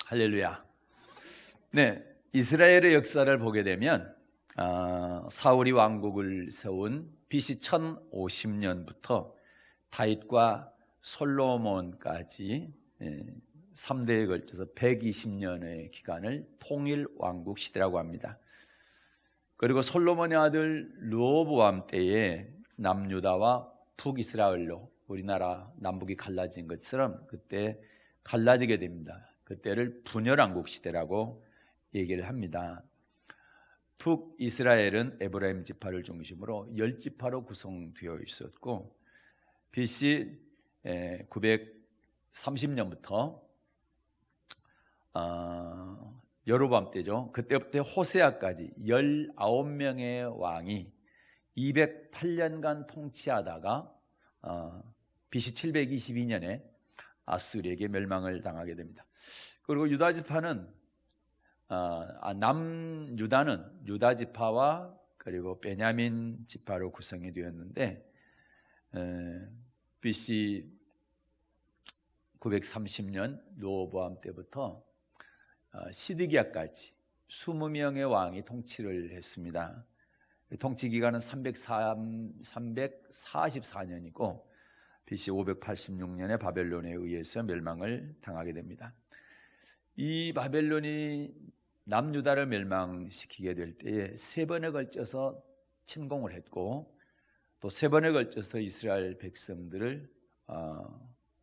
할렐루야. 네, 이스라엘의 역사를 보게 되면 사울이 왕국을 세운 BC 1050년부터 다윗과 솔로몬까지 3대에 걸쳐서 120년의 기간을 통일 왕국 시대라고 합니다. 그리고 솔로몬의 아들 르호보암 때에 남유다와 북이스라엘로 우리나라 남북이 갈라진 것처럼 그때 갈라지게 됩니다. 그때를 분열왕국 시대라고 얘기를 합니다. 북이스라엘은 에브라임 지파를 중심으로 10지파로 구성되어 있었고 BC 930년부터 여로보암 때죠. 그때부터 호세아까지 19명의 왕이 208년간 통치하다가 BC 722년에 아수르에게 멸망을 당하게 됩니다. 그리고 유다 지파는 남유다는 유다 지파와 그리고 베냐민 지파로 구성이 되었는데 BC 930년 르호보암 때부터 시드기야까지 20명의 왕이 통치를 했습니다. 통치 기간은 344년이고 BC 586년에 바벨론에 의해서 멸망을 당하게 됩니다. 이 바벨론이 남유다를 멸망시키게 될 때에 3번에 걸쳐서 침공을 했고 또 3번에 걸쳐서 이스라엘 백성들을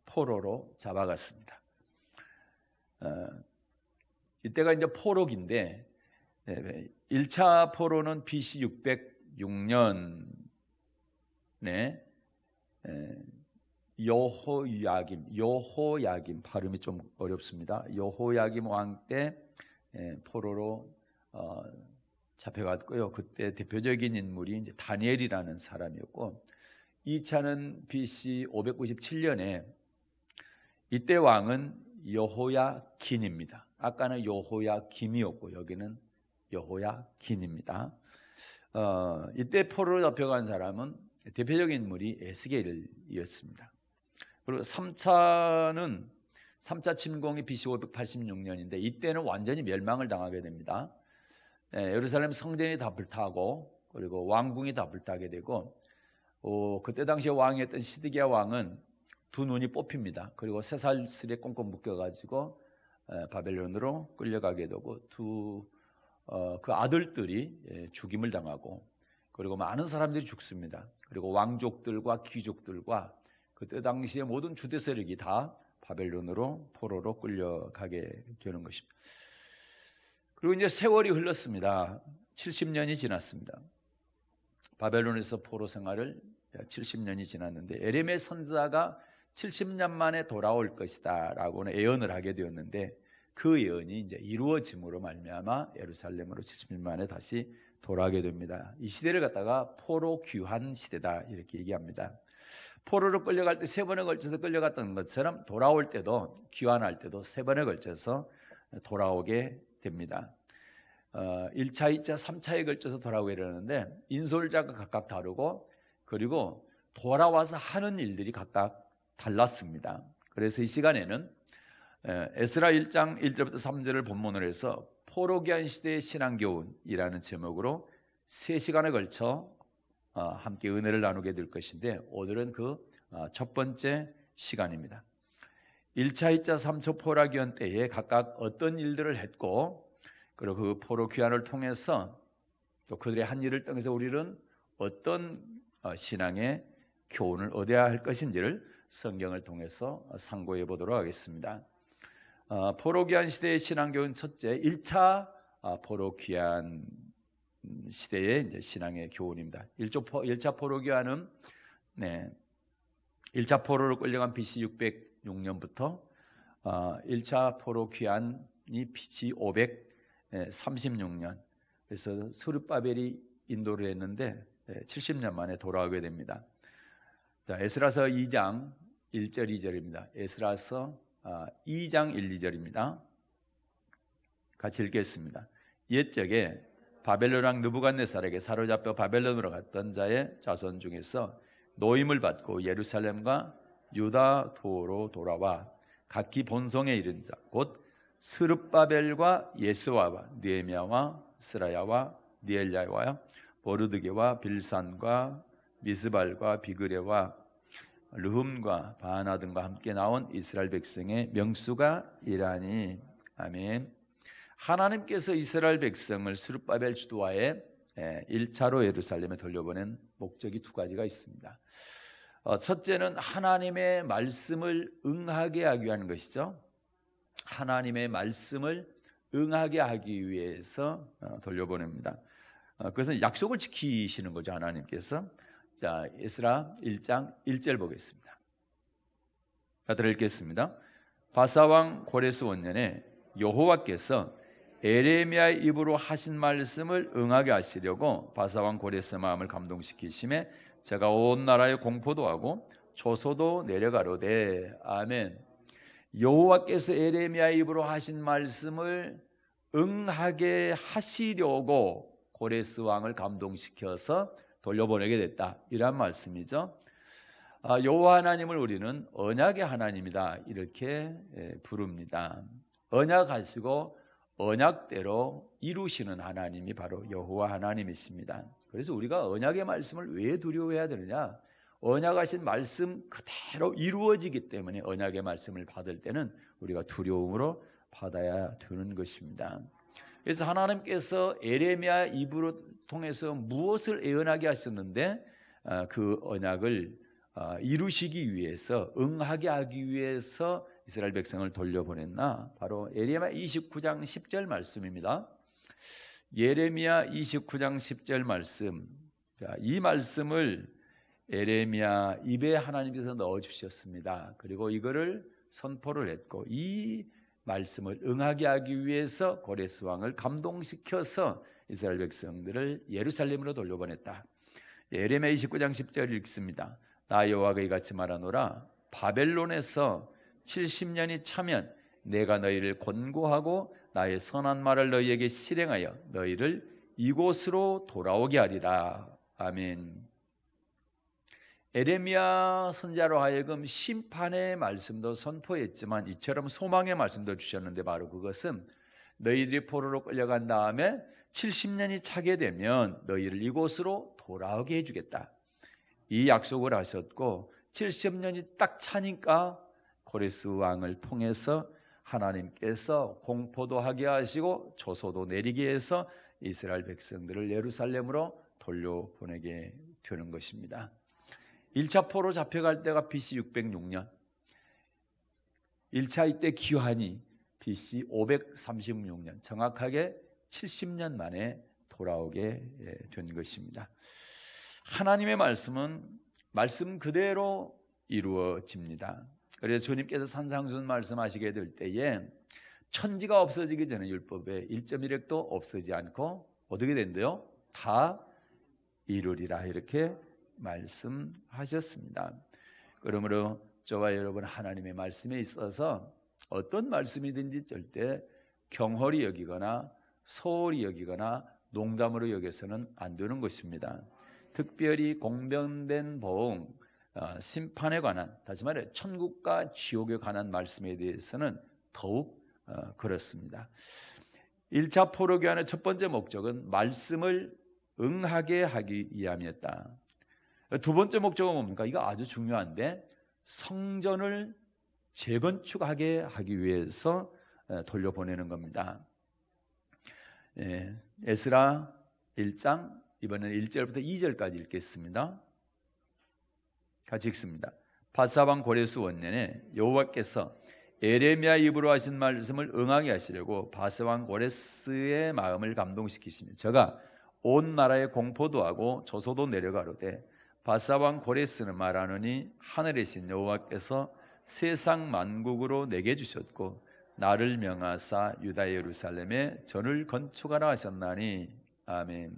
포로로 잡아갔습니다. 이때가 이제 포로기인데 1차 포로는 BC 606년에 여호야김 발음이 좀 어렵습니다. 여호야김 왕 때 포로로 잡혀갔고요. 그때 대표적인 인물이 이제 다니엘이라는 사람이었고 2차는 BC 597년에 이때 왕은 여호야긴입니다. 아까는 여호야김이었고 여기는 여호야긴입니다. 이때 포로로 잡혀간 사람은 대표적인 인물이 에스겔이었습니다. 그리고 3차 침공이 BC 586년인데 이때는 완전히 멸망을 당하게 됩니다. 예루살렘 성전이 다 불타고 그리고 왕궁이 다 불타게 되고 그때 당시에 왕이었던 시드기야 왕은 두 눈이 뽑힙니다. 그리고 쇠살슬에 꽁꽁 묶여가지고 바벨론으로 끌려가게 되고 그 아들들이 죽임을 당하고 그리고 많은 사람들이 죽습니다. 그리고 왕족들과 귀족들과 그때 당시에 모든 주대 세력이 다 바벨론으로 포로로 끌려가게 되는 것입니다. 그리고 이제 세월이 흘렀습니다. 70년이 지났습니다. 바벨론에서 포로 생활을 70년이 지났는데 에레미야 선지자가 70년 만에 돌아올 것이다 라고는 예언을 하게 되었는데 그 예언이 이제 이루어짐으로 말미암아 예루살렘으로 70년 만에 다시 돌아가게 됩니다. 이 시대를 갖다가 포로 귀환 시대다 이렇게 얘기합니다. 포로로 끌려갈 때 3번에 걸쳐서 끌려갔던 것처럼 돌아올 때도 귀환할 때도 3번에 걸쳐서 돌아오게 됩니다. 1차, 2차, 3차에 걸쳐서 돌아오게 되는데 인솔자가 각각 다르고 그리고 돌아와서 하는 일들이 각각 달랐습니다. 그래서 이 시간에는 에스라 1장 1절부터 3절을 본문으로 해서 포로기한 시대의 신앙교훈이라는 제목으로 3시간에 걸쳐 함께 은혜를 나누게 될 것인데 오늘은 그 첫 번째 시간입니다. 1차, 2차, 3차 포로기한 때에 각각 어떤 일들을 했고 그리고 그 포로 귀환을 통해서 또 그들의 한 일을 통해서 우리는 어떤 신앙의 교훈을 얻어야 할 것인지를 성경을 통해서 상고해 보도록 하겠습니다. 포로 귀환 시대의 신앙 교훈 첫째 1차 포로 귀환 시대의 이제 신앙의 교훈입니다. 1차 포로 귀환은 1차 포로로 끌려간 BC 606년부터 1차 포로 귀환이 BC 536년 그래서 스룹바벨이 인도를 했는데 70년 만에 돌아오게 됩니다. 자, 에스라서 2장 1절 2절입니다. 에스라서 2장 1, 2절입니다. 같이 읽겠습니다. 옛적에 바벨론 왕 느부갓네살에게 사로잡혀 바벨론으로 갔던 자의 자손 중에서 노임을 받고 예루살렘과 유다 도로 돌아와 각기 본성에 이른 자 곧 스룹바벨과 예수아와 느헤미야와 스라야와 니엘야와 보르드게와 빌산과 미스발과 비그레와 르흠과 바하나 등과 함께 나온 이스라엘 백성의 명수가 이라니. 아멘. 하나님께서 이스라엘 백성을 스룹바벨 주도하에 1차로 예루살렘에 돌려보낸 목적이 두 가지가 있습니다. 첫째는 하나님의 말씀을 응하게 하기 위한 것이죠. 하나님의 말씀을 응하게 하기 위해서 돌려보냅니다. 그것은 약속을 지키시는 거죠, 하나님께서. 자, 에스라 1장 1절 보겠습니다. 다들 읽겠습니다. 바사왕 고레스 원년에 여호와께서 에레미야의 입으로 하신 말씀을 응하게 하시려고 바사왕 고레스의 마음을 감동시키심에 제가 온 나라에 공포도 하고 조소도 내려가로되. 아멘. 여호와께서 에레미야의 입으로 하신 말씀을 응하게 하시려고 고레스 왕을 감동시켜서 돌려보내게 됐다, 이란 말씀이죠. 여호와 하나님을 우리는 언약의 하나님이다 이렇게 부릅니다. 언약하시고 언약대로 이루시는 하나님이 바로 여호와 하나님이십니다. 그래서 우리가 언약의 말씀을 왜 두려워해야 되느냐? 언약하신 말씀 그대로 이루어지기 때문에 언약의 말씀을 받을 때는 우리가 두려움으로 받아야 되는 것입니다. 그래서 하나님께서 에레미야 입으로 통해서 무엇을 예언하게 하셨는데 그 언약을 이루시기 위해서, 응하게 하기 위해서 이스라엘 백성을 돌려보냈나? 바로 예레미야 29장 10절 말씀입니다. 예레미야 29장 10절 말씀. 자, 이 말씀을 예레미야 입에 하나님께서 넣어주셨습니다. 그리고 이거를 선포를 했고, 이 말씀을 응하게 하기 위해서 고레스 왕을 감동시켜서 이스라엘 백성들을 예루살렘으로 돌려보냈다. 예레미야 29장 10절 읽습니다. 나 여호와가 이같이 말하노라. 바벨론에서 70년이 차면 내가 너희를 권고하고 나의 선한 말을 너희에게 실행하여 너희를 이곳으로 돌아오게 하리라. 아멘. 에레미야 선지자로 하여금 심판의 말씀도 선포했지만 이처럼 소망의 말씀도 주셨는데, 바로 그것은 너희들이 포로로 끌려간 다음에 70년이 차게 되면 너희를 이곳으로 돌아오게 해주겠다, 이 약속을 하셨고, 70년이 딱 차니까 고레스 왕을 통해서 하나님께서 공포도 하게 하시고 조소도 내리게 해서 이스라엘 백성들을 예루살렘으로 돌려보내게 되는 것입니다. 1차 포로 잡혀갈 때가 BC 606년, 1차 이때 기환이 BC 536년, 정확하게 70년 만에 돌아오게 된 것입니다. 하나님의 말씀은 말씀 그대로 이루어집니다. 그래서 주님께서 산상수훈 말씀하시게 될 때에 천지가 없어지기 전에 율법에 1.1획도 없어지지 않고 어떻게 된대요? 다 이루리라, 이렇게 말씀하셨습니다. 그러므로 저와 여러분, 하나님의 말씀에 있어서 어떤 말씀이든지 절대 경홀히 여기거나 소홀히 여기거나 농담으로 여겨서는 안 되는 것입니다. 특별히 공변된 보응, 심판에 관한, 다시 말해 천국과 지옥에 관한 말씀에 대해서는 더욱 그렇습니다. 1차 포로 교환의 첫 번째 목적은 말씀을 응하게 하기 위함이었다. 두 번째 목적은 뭡니까? 이거 아주 중요한데, 성전을 재건축하게 하기 위해서 돌려보내는 겁니다. 에스라 1장, 이번에는 1절부터 2절까지 읽겠습니다. 같이 읽습니다. 바사왕 고레스 원년에 여호와께서 에레미야 입으로 하신 말씀을 응하게 하시려고 바사왕 고레스의 마음을 감동시키시며 저가 온 나라에 공포도 하고 조소도 내려가로되 바사왕 고레스는 말하노니 하늘이신 여호와께서 세상 만국으로 내게 주셨고 나를 명하사 유다 예루살렘에 전을 건축하라 하셨나니. 아멘.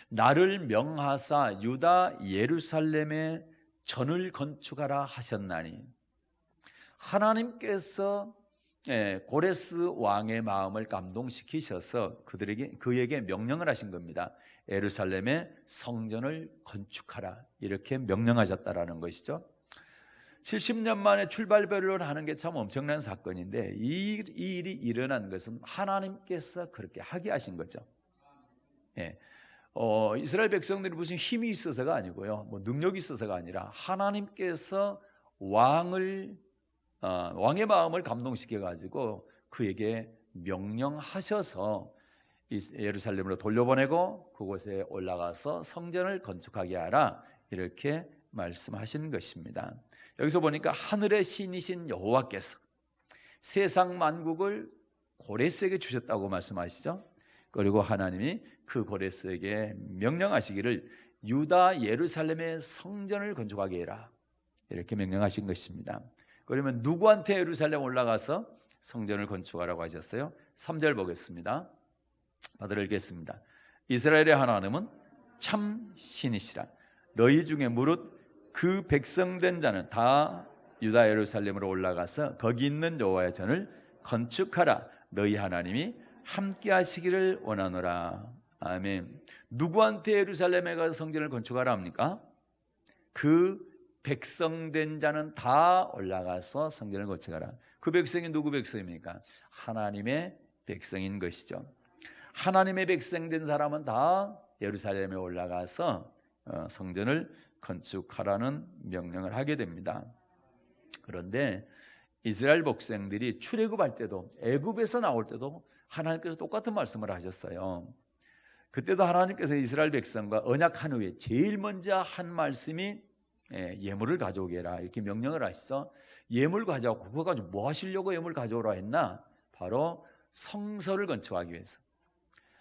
나를 명하사 유다 예루살렘에 전을 건축하라 하셨나니. 하나님께서 고레스 왕의 마음을 감동시키셔서 그에게 명령을 하신 겁니다. 예루살렘에 성전을 건축하라, 이렇게 명령하셨다라는 것이죠. 70년 만에 출발별로 하는 게 참 엄청난 사건인데 이 일이 일어난 것은 하나님께서 그렇게 하게 하신 거죠. 예. 이스라엘 백성들이 무슨 힘이 있어서가 아니고요, 뭐 능력이 있어서가 아니라 하나님께서 왕의 마음을 감동시켜 가지고 그에게 명령하셔서 예루살렘으로 돌려보내고 그곳에 올라가서 성전을 건축하게 하라, 이렇게 말씀하신 것입니다. 여기서 보니까 하늘의 신이신 여호와께서 세상 만국을 고레스에게 주셨다고 말씀하시죠. 그리고 하나님이 그 고레스에게 명령하시기를 유다 예루살렘의 성전을 건축하게 해라, 이렇게 명령하신 것입니다. 그러면 누구한테 예루살렘 올라가서 성전을 건축하라고 하셨어요? 3절 보겠습니다. 받들어 읽겠습니다. 이스라엘의 하나님은 참 신이시라. 너희 중에 무릇 그 백성된 자는 다 유다 예루살렘으로 올라가서 거기 있는 여호와의 전을 건축하라. 너희 하나님이 함께 하시기를 원하노라. 아멘. 누구한테 예루살렘에 가서 성전을 건축하라 합니까? 그 백성된 자는 다 올라가서 성전을 건축하라. 그 백성이 누구 백성입니까? 하나님의 백성인 것이죠. 하나님의 백성된 사람은 다 예루살렘에 올라가서 성전을 건축하라는 명령을 하게 됩니다. 그런데 이스라엘 백성들이 출애굽할 때도, 애굽에서 나올 때도 하나님께서 똑같은 말씀을 하셨어요. 그때도 하나님께서 이스라엘 백성과 언약한 후에 제일 먼저 한 말씀이 예물을 가져오게 해라, 이렇게 명령을 하셔서 예물 가져오고, 그거 가지고 뭐 하시려고 예물 가져오라 했나? 바로 성소를 건축하기 위해서,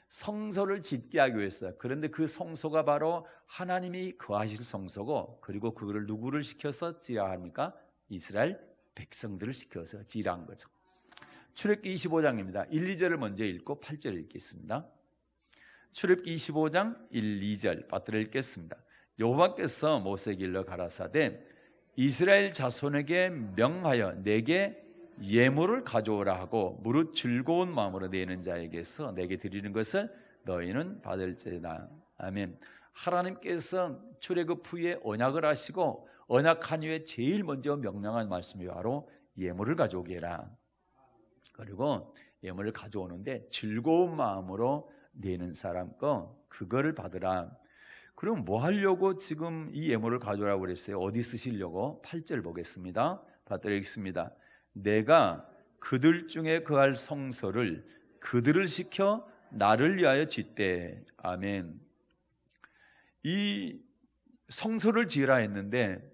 성소를 짓게 하기 위해서. 그런데 그 성소가 바로 하나님이 거하실 성소고, 그리고 그거를 누구를 시켜서 지으라 합니까? 이스라엘 백성들을 시켜서 지으라 한 거죠. 출애굽기 25장입니다. 1, 2절을 먼저 읽고 8절 읽겠습니다. 출애굽기 25장 1, 2절 받들어 읽겠습니다. 여호와께서 모세에게 일러 가라사대 이스라엘 자손에게 명하여 내게 예물을 가져오라 하고 무릇 즐거운 마음으로 내는 자에게서 내게 드리는 것을 너희는 받을지어다. 아멘. 하나님께서 출애굽 후에 언약을 하시고 언약한 후에 제일 먼저 명령한 말씀이 바로 예물을 가져오게 해라. 그리고 예물을 가져오는데 즐거운 마음으로 내는 사람 거 그거를 받으라. 그럼 뭐 하려고 지금 이 예물을 가져오라고 그랬어요? 어디 쓰시려고? 8절 보겠습니다. 받들어 읽습니다. 내가 그들 중에 거할 성소를 그들을 시켜 나를 위하여 짓되. 아멘. 이 성소를 지으라 했는데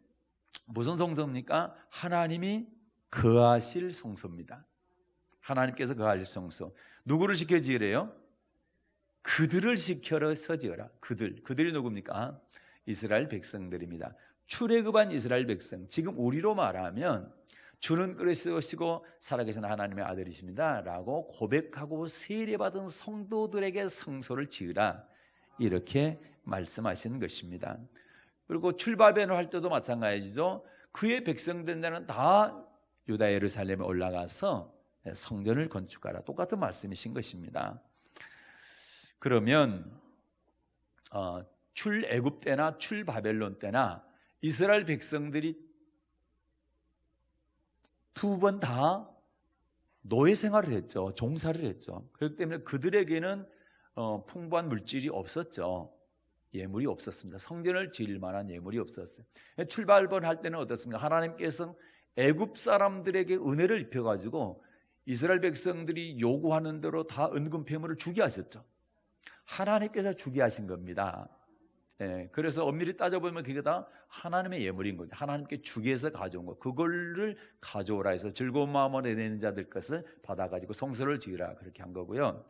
무슨 성소입니까? 하나님이 거하실 성소입니다. 하나님께서 거하실 성소. 누구를 시켜 지으래요? 그들을 시켜서 지어라. 그들이 누굽니까? 이스라엘 백성들입니다. 출애굽한 이스라엘 백성. 지금 우리로 말하면 주는 그리스도시고 살아계신 하나님의 아들이십니다 라고 고백하고 세례받은 성도들에게 성소를 지으라, 이렇게 말씀하시는 것입니다. 그리고 출발변을 할 때도 마찬가지죠. 그의 백성된 자는 다 유다 예루살렘에 올라가서 성전을 건축하라, 똑같은 말씀이신 것입니다. 그러면 출애굽 때나 출바벨론 때나 이스라엘 백성들이 두 번 다 노예 생활을 했죠. 종살이를 했죠. 그렇기 때문에 그들에게는 풍부한 물질이 없었죠. 예물이 없었습니다. 성전을 지을 만한 예물이 없었어요. 출발할 때는 어떻습니까? 하나님께서 애굽 사람들에게 은혜를 입혀가지고 이스라엘 백성들이 요구하는 대로 다 은금폐물을 주게 하셨죠. 하나님께서 주게 하신 겁니다. 그래서 엄밀히 따져보면 그게 다 하나님의 예물인 거죠. 하나님께 주기 위해서 가져온 거, 그거를 가져오라 해서 즐거운 마음으로 내는 자들 것을 받아가지고 성소를 지으라, 그렇게 한 거고요.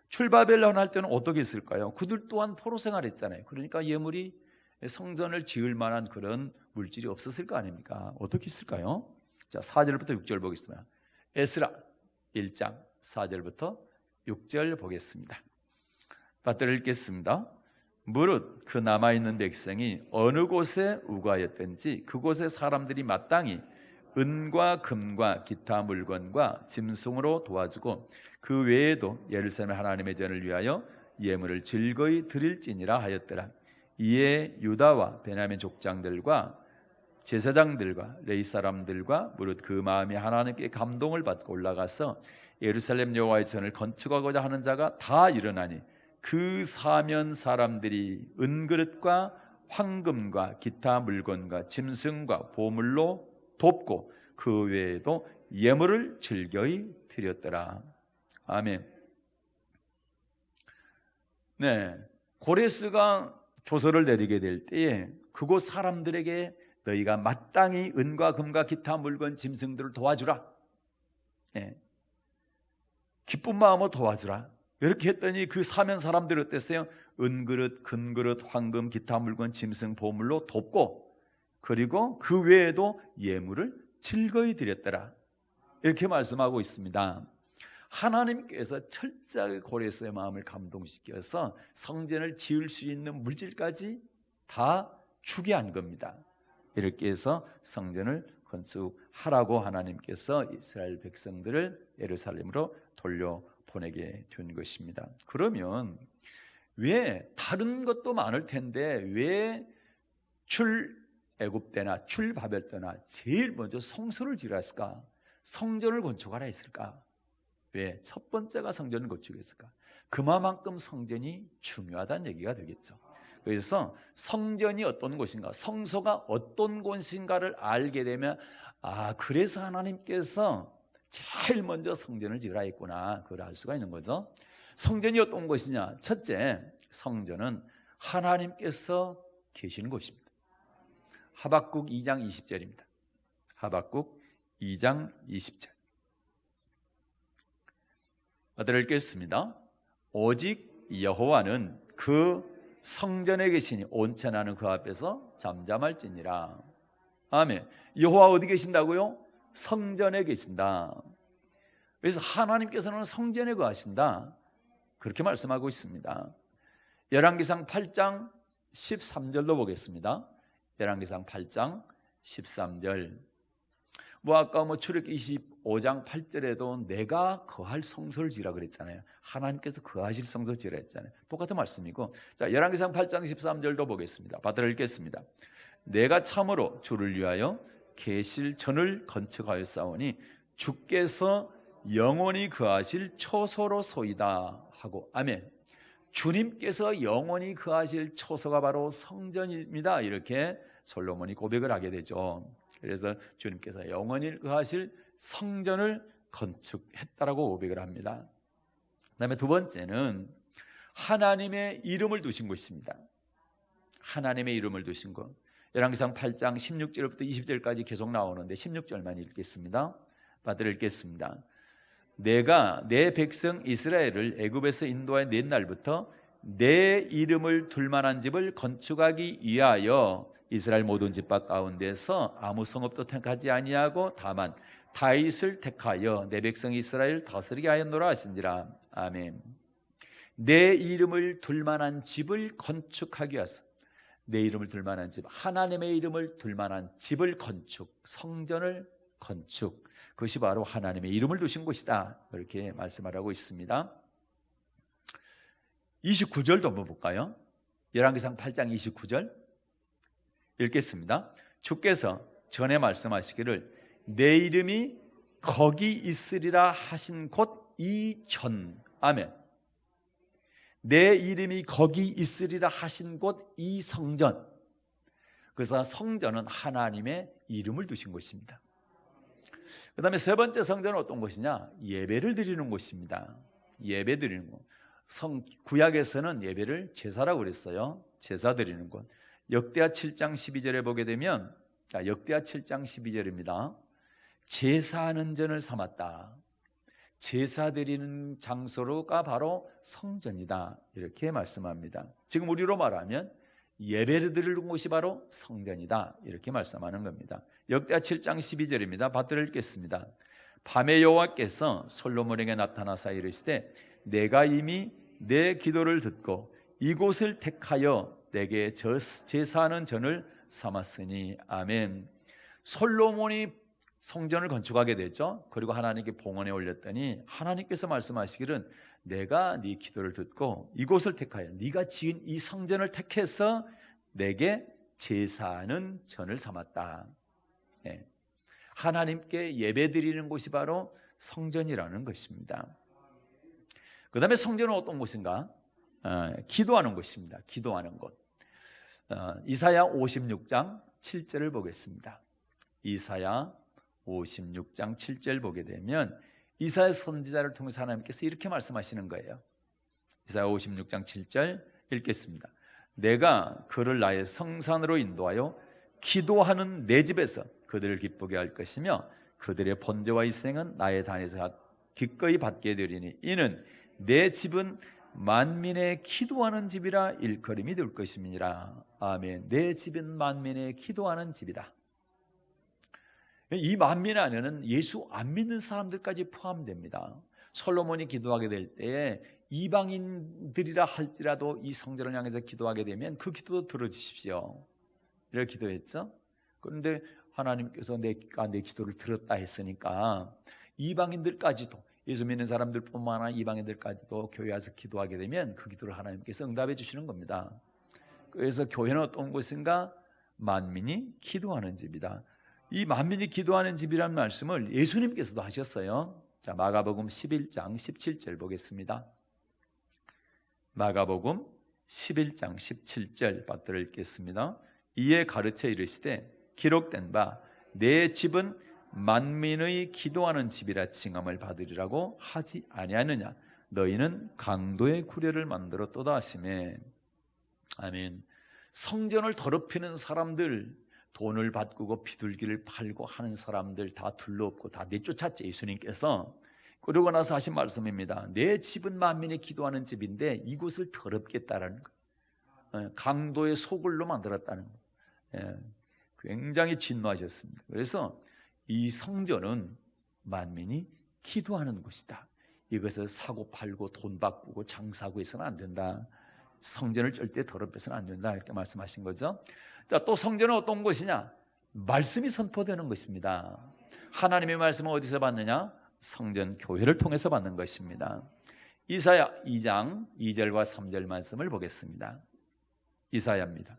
출바벨론 할 때는 어떻게 했을까요? 그들 또한 포로 생활했잖아요. 그러니까 예물이 성전을 지을 만한 그런 물질이 없었을 거 아닙니까? 어떻게 했을까요? 자, 4절부터 6절 보겠습니다. 에스라 1장 4절부터 6절 보겠습니다. 받들어 읽겠습니다. 무릇 그 남아있는 백성이 어느 곳에 우거하였든지 그곳에 사람들이 마땅히 은과 금과 기타 물건과 짐승으로 도와주고 그 외에도 예루살렘 하나님의 전을 위하여 예물을 즐거이 드릴지니라 하였더라. 이에 유다와 베냐민 족장들과 제사장들과 레위 사람들과 무릇 그 마음이 하나님께 감동을 받고 올라가서 예루살렘 여호와의 전을 건축하고자 하는 자가 다 일어나니 그 사면 사람들이 은그릇과 황금과 기타 물건과 짐승과 보물로 돕고 그 외에도 예물을 즐거이 드렸더라. 아멘. 네, 고레스가 조서를 내리게 될 때에 그곳 사람들에게 너희가 마땅히 은과 금과 기타 물건 짐승들을 도와주라. 네. 기쁜 마음으로 도와주라. 이렇게 했더니 그 사면 사람들이 어땠어요? 은그릇, 금그릇, 황금, 기타 물건, 짐승, 보물로 돕고 그리고 그 외에도 예물을 즐거이 드렸더라. 이렇게 말씀하고 있습니다. 하나님께서 철저하게 고레스의 마음을 감동시켜서 성전을 지을 수 있는 물질까지 다 주게 한 겁니다. 이렇게 해서 성전을 건축하라고 하나님께서 이스라엘 백성들을 예루살렘으로 돌려보내게 된 것입니다. 그러면 왜 다른 것도 많을 텐데 왜 출애굽 때나 출바벨 때나 제일 먼저 성소를 지었을까? 성전을 건축하라 했을까? 왜? 첫 번째가 성전을 건축했을까? 그만큼 성전이 중요하다는 얘기가 되겠죠. 그래서 성전이 어떤 곳인가, 성소가 어떤 곳인가를 알게 되면 그래서 하나님께서 제일 먼저 성전을 지으라 했구나, 그걸 알 수가 있는 거죠. 성전이 어떤 곳이냐? 첫째, 성전은 하나님께서 계시는 곳입니다. 하박국 2장 20절입니다. 하박국 2장 20절. 아들을 읽겠습니다. 오직 여호와는 그 성전에 계시니 온천하는 그 앞에서 잠잠할지니라. 아멘. 여호와 어디 계신다고요? 성전에 계신다. 그래서 하나님께서는 성전에 거하신다, 그렇게 말씀하고 있습니다. 열왕기상 8장 13절도 보겠습니다. 열왕기상 8장 13절. 아까 출애굽기 25장 8절에도 내가 거할 성소를 지으라 그랬잖아요. 하나님께서 거하실 성소를 지으라 했잖아요. 똑같은 말씀이고, 자, 열왕기상 8장 13절도 보겠습니다. 받들어 읽겠습니다. 내가 참으로 주를 위하여 계실 전을 건축하였사오니 주께서 영원히 거하실 초소로소이다 하고, 아멘. 주님께서 영원히 거하실 초소가 바로 성전입니다. 이렇게 솔로몬이 고백을 하게 되죠. 그래서 주님께서 영원히 거하실 성전을 건축했다라고 고백을 합니다. 그다음에 두 번째는 하나님의 이름을 두신 곳입니다. 하나님의 이름을 두신 곳. 열왕기상 8장 16절부터 20절까지 계속 나오는데 16절만 읽겠습니다. 받들어 읽겠습니다. 내가 내 백성 이스라엘을 애굽에서 인도하여 낸 날부터 내 이름을 둘 만한 집을 건축하기 위하여 이스라엘 모든 집밖 가운데서 아무 성읍도 택하지 아니하고 다만 다윗을 택하여 내 백성 이스라엘 다스리게 하였노라 하시니라. 아멘. 내 이름을 둘 만한 집을 건축하기 위해서, 내 이름을 둘 만한 집, 하나님의 이름을 둘 만한 집을 건축, 성전을 건축, 그것이 바로 하나님의 이름을 두신 곳이다, 이렇게 말씀하고 있습니다. 29절도 한번 볼까요? 열왕기상 8장 29절 읽겠습니다. 주께서 전에 말씀하시기를 내 이름이 거기 있으리라 하신 곳 이 전. 아멘. 내 이름이 거기 있으리라 하신 곳 이 성전. 그래서 성전은 하나님의 이름을 두신 곳입니다. 그 다음에 세 번째 성전은 어떤 곳이냐? 예배를 드리는 곳입니다. 예배 드리는 곳. 구약에서는 예배를 제사라고 그랬어요. 제사 드리는 곳. 역대하 7장 12절에 보게 되면, 역대하 7장 12절입니다. 제사하는 전을 삼았다. 제사 드리는 장소가 바로 성전이다, 이렇게 말씀합니다. 지금 우리로 말하면 예배를 드리는 곳이 바로 성전이다, 이렇게 말씀하는 겁니다. 역대하 7장 12절입니다. 받들어 읽겠습니다. 밤에 여호와께서 솔로몬에게 나타나사 이르시되 내가 이미 내 기도를 듣고 이곳을 택하여 내게 제사하는 전을 삼았으니. 아멘. 솔로몬이 성전을 건축하게 됐죠. 그리고 하나님께 봉헌에 올렸더니 하나님께서 말씀하시기를 내가 네 기도를 듣고 이곳을 택하여 네가 지은 이 성전을 택해서 내게 제사하는 전을 삼았다. 예. 하나님께 예배드리는 곳이 바로 성전이라는 것입니다. 그 다음에 성전은 어떤 곳인가? 기도하는 곳입니다. 기도하는 곳. 이사야 56장 7절을 보겠습니다. 이사야 56장 7절 보게 되면 이사야 선지자를 통해서 하나님께서 이렇게 말씀하시는 거예요. 이사야 56장 7절 읽겠습니다. 내가 그를 나의 성산으로 인도하여 기도하는 내 집에서 그들을 기쁘게 할 것이며 그들의 번제와 희생은 나의 단에서 기꺼이 받게 되리니 이는 내 집은 만민의 기도하는 집이라 일컬음이 될 것임이니라. 아멘. 내 집은 만민의 기도하는 집이다. 이 만민 안에는 예수 안 믿는 사람들까지 포함됩니다. 솔로몬이 기도하게 될 때에 이방인들이라 할지라도 이 성전을 향해서 기도하게 되면 그 기도도 들어주십시오 이렇게 기도했죠. 그런데 하나님께서 내가 내 기도를 들었다 했으니까 이방인들까지도, 예수 믿는 사람들뿐만 아니라 이방인들까지도 교회 와서 기도하게 되면 그 기도를 하나님께서 응답해 주시는 겁니다. 그래서 교회는 어떤 곳인가? 만민이 기도하는 집이다. 이 만민이 기도하는 집이라는 말씀을 예수님께서도 하셨어요. 자, 마가복음 11장 17절 보겠습니다. 마가복음 11장 17절 받들어 읽겠습니다. 이에 가르쳐 이르시되 기록된 바 내 집은 만민의 기도하는 집이라 칭함을 받으리라고 하지 아니하느냐. 너희는 강도의 구례를 만들었도다 하시매. 아멘. 성전을 더럽히는 사람들, 돈을 바꾸고 비둘기를 팔고 하는 사람들 다 둘러엎고 다 내쫓았죠, 예수님께서. 그러고 나서 하신 말씀입니다. 내 집은 만민이 기도하는 집인데 이곳을 더럽겠다라는 거, 강도의 소굴로 만들었다는 거. 굉장히 진노하셨습니다. 그래서 이 성전은 만민이 기도하는 곳이다. 이것을 사고 팔고 돈 바꾸고 장사하고 해서는 안 된다. 성전을 절대 더럽혀서는 안 된다 이렇게 말씀하신 거죠. 자, 또 성전은 어떤 곳이냐? 말씀이 선포되는 것입니다. 하나님의 말씀은 어디서 받느냐? 성전 교회를 통해서 받는 것입니다. 이사야 2장 2절과 3절 말씀을 보겠습니다. 이사야입니다.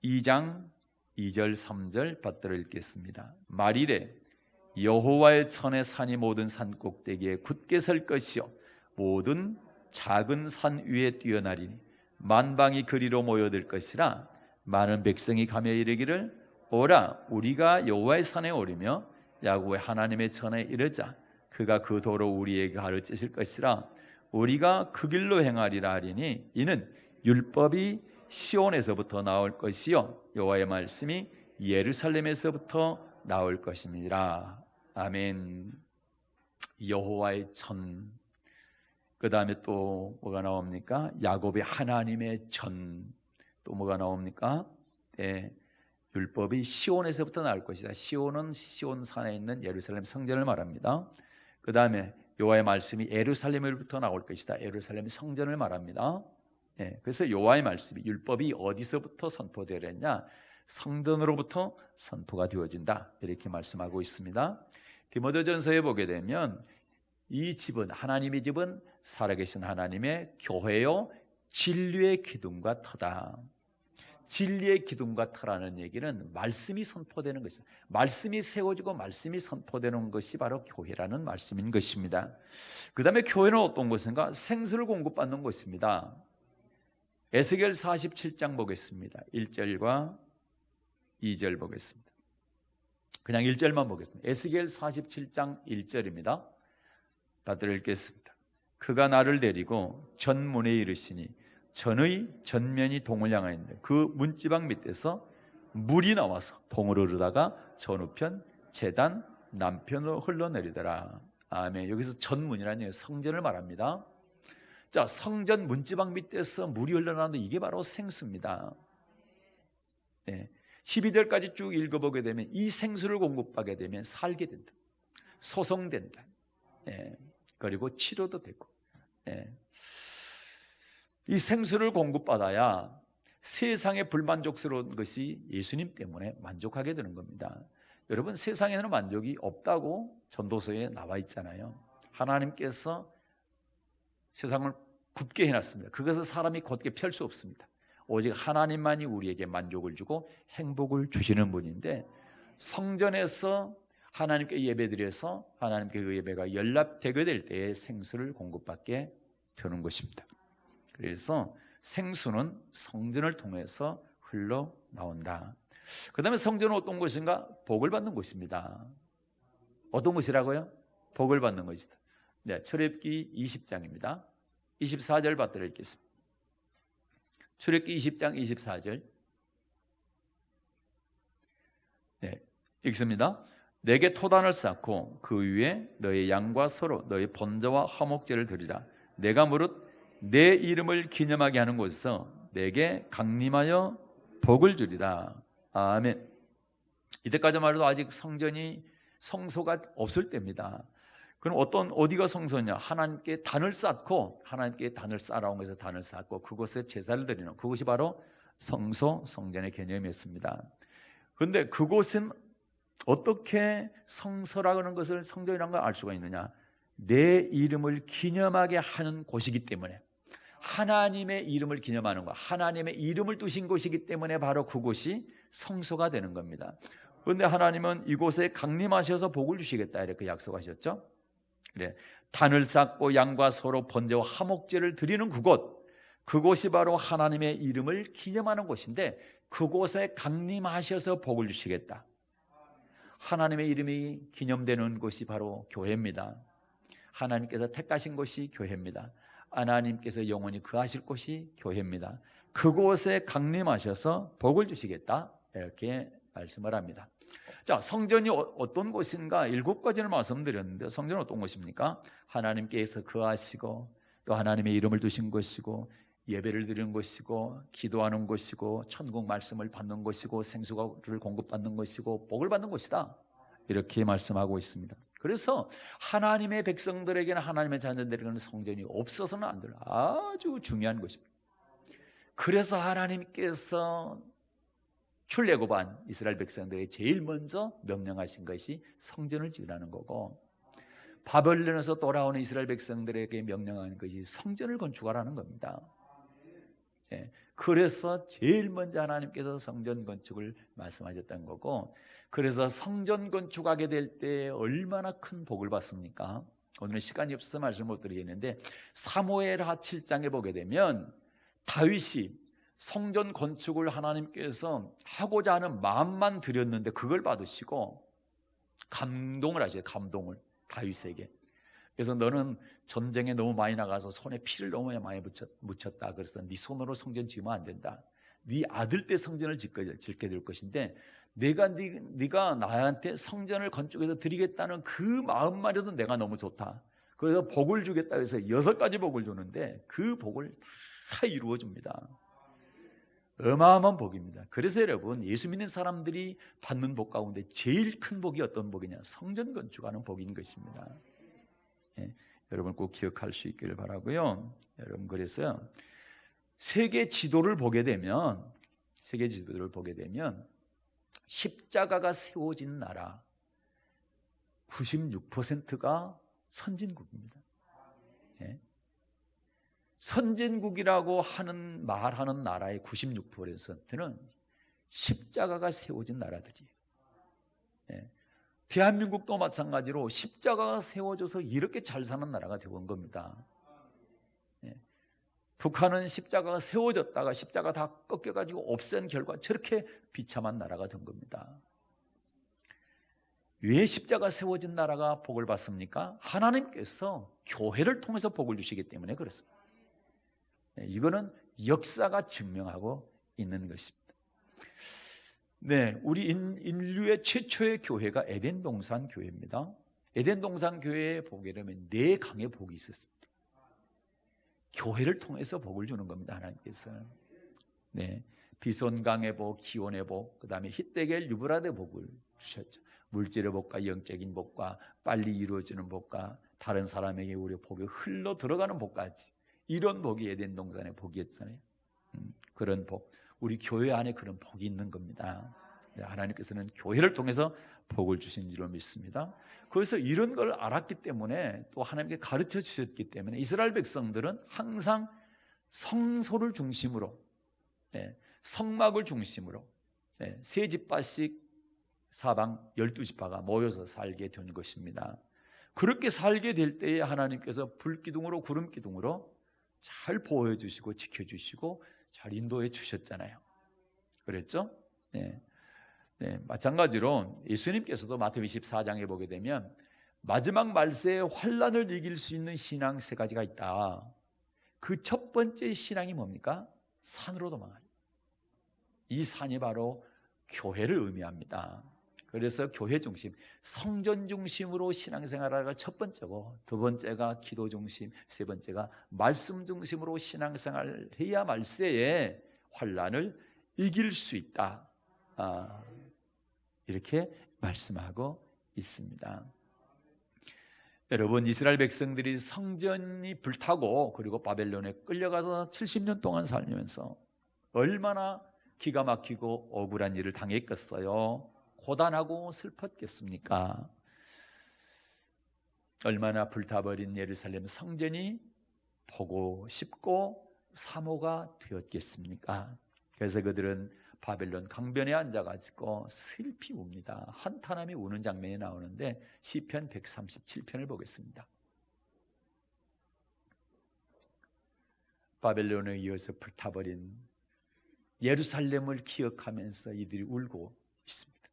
2장 2절 3절 받들어 읽겠습니다. 말이래 여호와의 천의 산이 모든 산 꼭대기에 굳게 설 것이요 모든 작은 산 위에 뛰어나리니 만방이 그리로 모여들 것이라. 많은 백성이 가며 이르기를 오라 우리가 여호와의 산에 오르며 야곱의 하나님의 천에 이르자. 그가 그 도로 우리에게 가르치실 것이라. 우리가 그 길로 행하리라 하리니 이는 율법이 시온에서부터 나올 것이요 여호와의 말씀이 예루살렘에서부터 나올 것임이라. 아멘. 여호와의 천, 그 다음에 또 뭐가 나옵니까? 야곱의 하나님의 전, 또 뭐가 나옵니까? 네, 율법이 시온에서부터 나올 것이다. 시온은 시온산에 있는 예루살렘 성전을 말합니다. 그 다음에 여호와의 말씀이 예루살렘으로부터 나올 것이다. 예루살렘 성전을 말합니다. 네, 그래서 여호와의 말씀이, 율법이 어디서부터 선포되었냐? 성전으로부터 선포가 되어진다 이렇게 말씀하고 있습니다. 디모데전서에 보게 되면 이 집은, 하나님의 집은 살아계신 하나님의 교회요 진리의 기둥과 터다. 진리의 기둥과 터라는 얘기는 말씀이 선포되는 것입니다. 말씀이 세워지고 말씀이 선포되는 것이 바로 교회라는 말씀인 것입니다. 그 다음에 교회는 어떤 곳인가? 생수를 공급받는 곳입니다. 에스겔 47장 보겠습니다. 1절과 2절 보겠습니다. 그냥 1절만 보겠습니다. 에스겔 47장 1절입니다. 다들 읽겠습니다. 그가 나를 데리고 전문에 이르시니 전의 전면이 동을 향하였는데 그 문지방 밑에서 물이 나와서 동을 흐르다가 전우편 제단 남편으로 흘러내리더라. 아멘. 여기서 전문이라는 얘기, 성전을 말합니다. 자, 성전 문지방 밑에서 물이 흘러나오는데 이게 바로 생수입니다. 네. 12절까지 쭉 읽어보게 되면 이 생수를 공급하게 되면 살게 된다, 소성된다, 네. 그리고 치료도 되고, 네. 이 생수를 공급받아야 세상에 불만족스러운 것이 예수님 때문에 만족하게 되는 겁니다. 여러분, 세상에는 만족이 없다고 전도서에 나와 있잖아요. 하나님께서 세상을 굽게 해놨습니다. 그것을 사람이 곧게 펼 수 없습니다. 오직 하나님만이 우리에게 만족을 주고 행복을 주시는 분인데, 성전에서 하나님께 예배드려서 하나님께 그 예배가 연락되게 될 때에 생수를 공급받게 되는 것입니다. 그래서 생수는 성전을 통해서 흘러나온다. 그 다음에 성전은 어떤 곳인가? 복을 받는 곳입니다. 어떤 곳이라고요? 복을 받는 것이다. 네, 출애굽기 20장입니다. 24절 받들어 읽겠습니다. 출애굽기 20장 24절. 네, 읽습니다. 내게 토단을 쌓고 그 위에 너의 양과 소로 너의 번제와 화목제를 드리라. 내가 무릇 내 이름을 기념하게 하는 곳에서 내게 강림하여 복을 주리라. 아멘. 이때까지만 해도 아직 성소가 없을 때입니다. 그럼 어디가 성소냐? 하나님께 단을 쌓고, 하나님께 단을 쌓아온 곳에서 단을 쌓고 그곳에 제사를 드리는, 그것이 바로 성전의 개념이었습니다. 그런데 그곳은 어떻게 성소라는 것을, 성전이라는 걸 알 수가 있느냐? 내 이름을 기념하게 하는 곳이기 때문에, 하나님의 이름을 기념하는 것, 하나님의 이름을 두신 곳이기 때문에 바로 그곳이 성소가 되는 겁니다. 그런데 하나님은 이곳에 강림하셔서 복을 주시겠다 이렇게 약속하셨죠. 그래, 단을 쌓고 양과 소로 번제와 화목제를 드리는 그곳이 바로 하나님의 이름을 기념하는 곳인데, 그곳에 강림하셔서 복을 주시겠다. 하나님의 이름이 기념되는 곳이 바로 교회입니다. 하나님께서 택하신 곳이 교회입니다. 하나님께서 영원히 거하실 곳이 교회입니다. 그곳에 강림하셔서 복을 주시겠다 이렇게 말씀을 합니다. 자, 성전이 어떤 곳인가 7가지를 말씀드렸는데, 성전은 어떤 곳입니까? 하나님께서 거하시고 또 하나님의 이름을 두신 곳이고 예배를 드리는 곳이고 기도하는 곳이고 천국 말씀을 받는 곳이고 생수를 공급받는 곳이고 복을 받는 곳이다 이렇게 말씀하고 있습니다. 그래서 하나님의 백성들에게는, 하나님의 자녀들에게는 성전이 없어서는 안 돼요. 아주 중요한 것입니다. 그래서 하나님께서 출애굽한 이스라엘 백성들에게 제일 먼저 명령하신 것이 성전을 지으라는 거고, 바벨론에서 돌아오는 이스라엘 백성들에게 명령하는 것이 성전을 건축하라는 겁니다. 예, 그래서 제일 먼저 하나님께서 성전 건축을 말씀하셨던 거고, 그래서 성전 건축하게 될 때 얼마나 큰 복을 받습니까? 오늘은 시간이 없어서 말씀 못 드리겠는데, 사무엘하 7장에 보게 되면 다윗이 성전 건축을 하나님께서 하고자 하는 마음만 드렸는데 그걸 받으시고 감동을 하셔요. 감동을 다윗에게. 그래서 너는 전쟁에 너무 많이 나가서 손에 피를 너무 많이 묻혔다. 그래서 네 손으로 성전 지으면 안 된다. 네 아들 때 성전을 짓게 될 것인데, 네가 나한테 성전을 건축해서 드리겠다는 그 마음만 해도 내가 너무 좋다. 그래서 복을 주겠다 해서 6가지 복을 주는데 그 복을 다 이루어 줍니다. 어마어마한 복입니다. 그래서 여러분, 예수 믿는 사람들이 받는 복 가운데 제일 큰 복이 어떤 복이냐? 성전 건축하는 복인 것입니다. 예, 여러분 꼭 기억할 수 있기를 바라고요. 여러분, 그래서 세계 지도를 보게 되면 십자가가 세워진 나라 96%가 선진국입니다. 예. 선진국이라고 말하는 나라의 96%는 십자가가 세워진 나라들이에요. 예. 대한민국도 마찬가지로 십자가가 세워져서 이렇게 잘 사는 나라가 되어온 겁니다. 예. 북한은 십자가가 세워졌다가 십자가 다 꺾여가지고 없앤 결과 저렇게 비참한 나라가 된 겁니다. 왜 십자가 세워진 나라가 복을 받습니까? 하나님께서 교회를 통해서 복을 주시기 때문에 그렇습니다. 이거는 역사가 증명하고 있는 것입니다. 네, 우리 인류의 최초의 교회가 에덴 동산 교회입니다. 에덴 동산 교회에 보게 되면 4강의 복이 있었습니다. 교회를 통해서 복을 주는 겁니다, 하나님께서. 네, 비손강의 복, 기온의 복, 그 다음에 히데겔 유브라데 복을 주셨죠. 물질의 복과 영적인 복과 빨리 이루어지는 복과 다른 사람에게 우리 복이 흘러 들어가는 복까지, 이런 복이 에덴 동산의 복이었잖아요. 그런 복, 우리 교회 안에 그런 복이 있는 겁니다. 하나님께서는 교회를 통해서 복을 주신 줄로 믿습니다. 그래서 이런 걸 알았기 때문에, 또 하나님께 가르쳐 주셨기 때문에 이스라엘 백성들은 항상 성소를 중심으로 성막을 중심으로 세 지파씩 사방 12지파가 모여서 살게 된 것입니다. 그렇게 살게 될 때에 하나님께서 불기둥으로 구름기둥으로 잘 보호해주시고 지켜주시고 잘 인도해 주셨잖아요. 그랬죠? 마찬가지로 예수님께서도 마태복음 24장에 보게 되면 마지막 말세에 환난을 이길 수 있는 신앙 세 가지가 있다. 그 첫 번째 신앙이 뭡니까? 산으로 도망하는. 이 산이 바로 교회를 의미합니다. 그래서 교회 중심, 성전 중심으로 신앙생활하기가 첫 번째고, 두 번째가 기도 중심, 세 번째가 말씀 중심으로 신앙생활을 해야 말세에 환난을 이길 수 있다. 이렇게 말씀하고 있습니다. 여러분, 이스라엘 백성들이 성전이 불타고 그리고 바벨론에 끌려가서 70년 동안 살면서 얼마나 기가 막히고 억울한 일을 당했겠어요. 고단하고 슬펐겠습니까? 얼마나 불타버린 예루살렘 성전이 보고 싶고 사모가 되었겠습니까? 그래서 그들은 바벨론 강변에 앉아가지고 슬피 웁니다. 한탄하며 우는 장면이 나오는데 시편 137편을 보겠습니다. 바벨론에 이어서 불타버린 예루살렘을 기억하면서 이들이 울고 있습니다.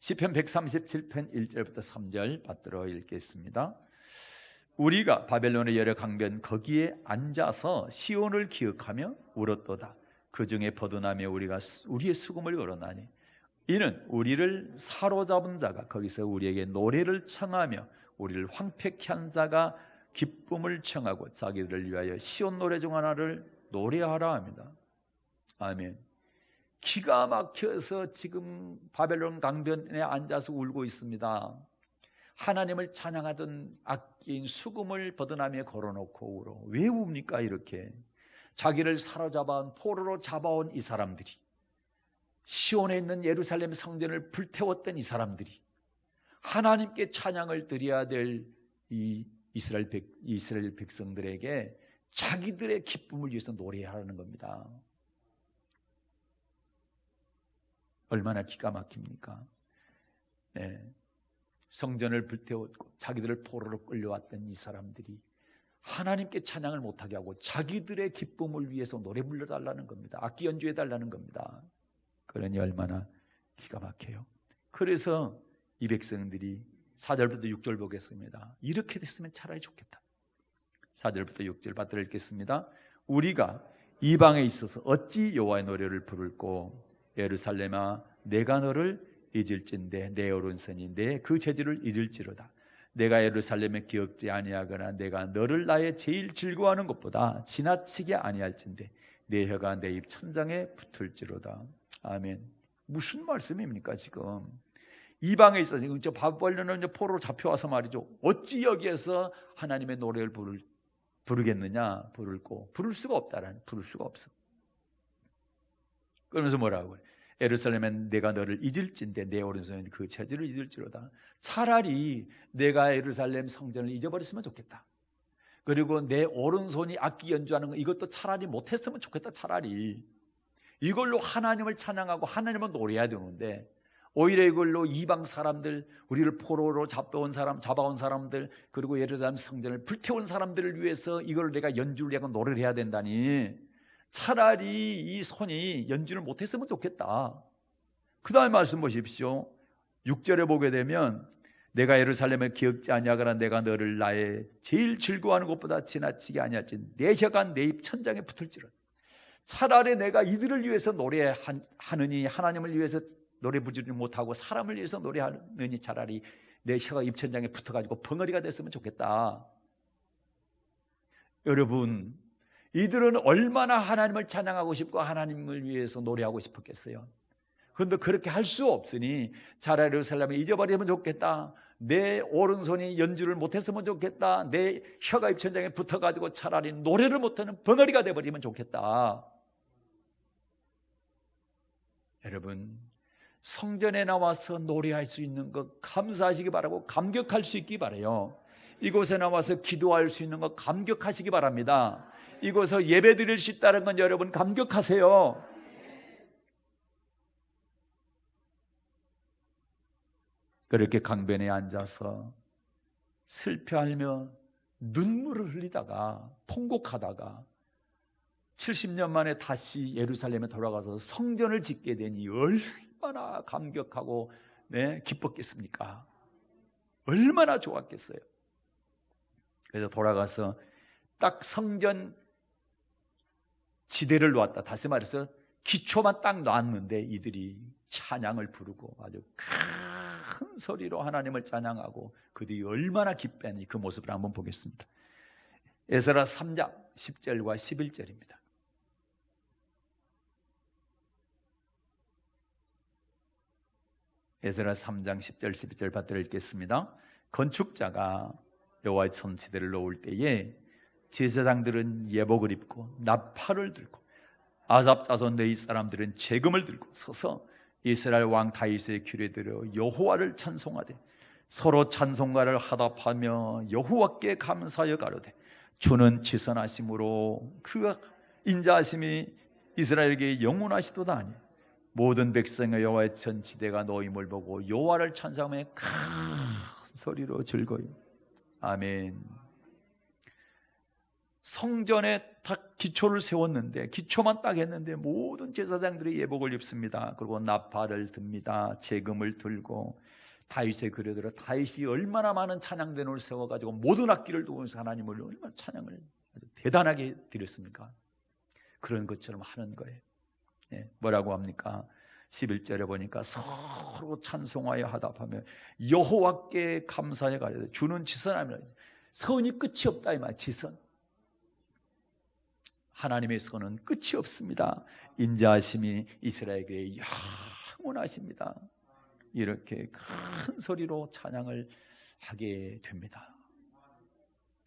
시편 137편 1절부터 3절 받들어 읽겠습니다. 우리가 바벨론의 여러 강변 거기에 앉아서 시온을 기억하며 울었도다. 그 중에 버드나며 우리가 우리의 수금을 걸어나니 이는 우리를 사로잡은 자가 거기서 우리에게 노래를 청하며 우리를 황폐케 한 자가 기쁨을 청하고 자기들을 위하여 시온 노래 중 하나를 노래하라 합니다. 아멘. 기가 막혀서 지금 바벨론 강변에 앉아서 울고 있습니다. 하나님을 찬양하던 악기인 수금을 버드나미에 걸어놓고 울어. 왜 웁니까 이렇게? 자기를 사로잡아온 포로로 잡아온 이 사람들이, 시온에 있는 예루살렘 성전을 불태웠던 이 사람들이 하나님께 찬양을 드려야 될 이 이스라엘 백성들에게 자기들의 기쁨을 위해서 노래하라는 겁니다. 얼마나 기가 막힙니까? 성전을 불태웠고 자기들을 포로로 끌려왔던 이 사람들이 하나님께 찬양을 못하게 하고 자기들의 기쁨을 위해서 노래 불러달라는 겁니다. 악기 연주해달라는 겁니다. 그러니 얼마나 기가 막혀요. 그래서 이 백성들이 4절부터 6절 보겠습니다. 이렇게 됐으면 차라리 좋겠다. 4절부터 6절 받들어 읽겠습니다. 우리가 이방에 있어서 어찌 여호와의 노래를 부를꼬. 예루살렘아 내가 너를 잊을진대 내 오른손이 내 그 재질을 잊을지로다. 내가 예루살렘에 기억지 아니하거나 내가 너를 나의 제일 즐거워하는 것보다 지나치게 아니할진대 내 혀가 내 입 천장에 붙을지로다. 아멘. 무슨 말씀입니까 지금? 이방에 있어 지금 저 바벨론은 포로로 잡혀와서 말이죠. 어찌 여기에서 하나님의 노래를 부르겠느냐? 부를 수가 없다라는, 부를 수가 없어. 그러면서 뭐라고? 예루살렘엔 내가 너를 잊을진대 내 오른손은 그 재질을 잊을지로다. 차라리 내가 예루살렘 성전을 잊어버렸으면 좋겠다. 그리고 내 오른손이 악기 연주하는 거 이것도 차라리 못했으면 좋겠다. 차라리 이걸로 하나님을 찬양하고 하나님을 노래해야 되는데 오히려 이걸로 이방 사람들, 우리를 포로로 잡아온 사람들, 그리고 예루살렘 성전을 불태운 사람들을 위해서 이걸 내가 연주를 하고 노래를 해야 된다니 차라리 이 손이 연주를 못했으면 좋겠다. 그 다음에 말씀 보십시오. 6절에 보게 되면 내가 예루살렘을 기억지 아니하거나 내가 너를 나의 제일 즐거워하는 것보다 지나치게 아니할지 내 혀가 내 입 천장에 붙을지라. 차라리 내가 이들을 위해서 노래하느니 하나님을 위해서 노래 부르지 못하고 사람을 위해서 노래하느니 차라리 내 혀가 입 천장에 붙어가지고 벙어리가 됐으면 좋겠다. 여러분, 이들은 얼마나 하나님을 찬양하고 싶고 하나님을 위해서 노래하고 싶었겠어요. 그런데 그렇게 할 수 없으니 차라리 예루살렘을 잊어버리면 좋겠다. 내 오른손이 연주를 못했으면 좋겠다. 내 혀가 입천장에 붙어가지고 차라리 노래를 못하는 벙어리가 돼버리면 좋겠다. 여러분, 성전에 나와서 노래할 수 있는 것 감사하시기 바라고 감격할 수 있기 바라요. 이곳에 나와서 기도할 수 있는 것 감격하시기 바랍니다. 이곳에 예배 드릴 수 있다는 건 여러분 감격하세요. 그렇게 강변에 앉아서 슬퍼하며 눈물을 흘리다가 통곡하다가 70년 만에 다시 예루살렘에 돌아가서 성전을 짓게 되니 얼마나 감격하고 기뻤겠습니까? 얼마나 좋았겠어요. 그래서 돌아가서 딱 성전 지대를 놓았다. 다시 말해서 기초만 딱 놨는데 이들이 찬양을 부르고 아주 큰 소리로 하나님을 찬양하고 그들이 얼마나 기뻐하니 그 모습을 한번 보겠습니다. 에스라 3장 10절과 11절입니다. 에스라 3장 10절 11절 받들어 읽겠습니다. 건축자가 여호와의 전지대를 놓을 때에 제사장들은 예복을 입고 나팔을 들고 아삽 자손 레위 사람들은 재금을 들고 서서 이스라엘 왕 다윗의 궤에 들어 여호와를 찬송하되 서로 찬송가를 하답하며 여호와께 감사하여 가로되 주는 지선하심으로 그 인자하심이 이스라엘에게 영원하시도다 하니 모든 백성의 여호와의 전지대가 놓임을 보고 여호와를 찬송하며 큰 소리로 즐거이. 아멘. 성전에 딱 기초를 세웠는데 기초만 딱 했는데 모든 제사장들이 예복을 입습니다. 그리고 나팔을 듭니다. 재금을 들고 다윗의 궤에 들어 다윗이 얼마나 많은 찬양대를 세워가지고 모든 악기를 두면서 하나님을 얼마나 찬양을 아주 대단하게 드렸습니까? 그런 것처럼 하는 거예요. 뭐라고 합니까? 11절에 보니까 서로 찬송하여 하답하며 여호와께 감사해 가려 주는 지선하며 선이 끝이 없다 이 말. 지선, 하나님의 선은 끝이 없습니다. 인자하심이 이스라엘에게 영원하십니다. 이렇게 큰 소리로 찬양을 하게 됩니다.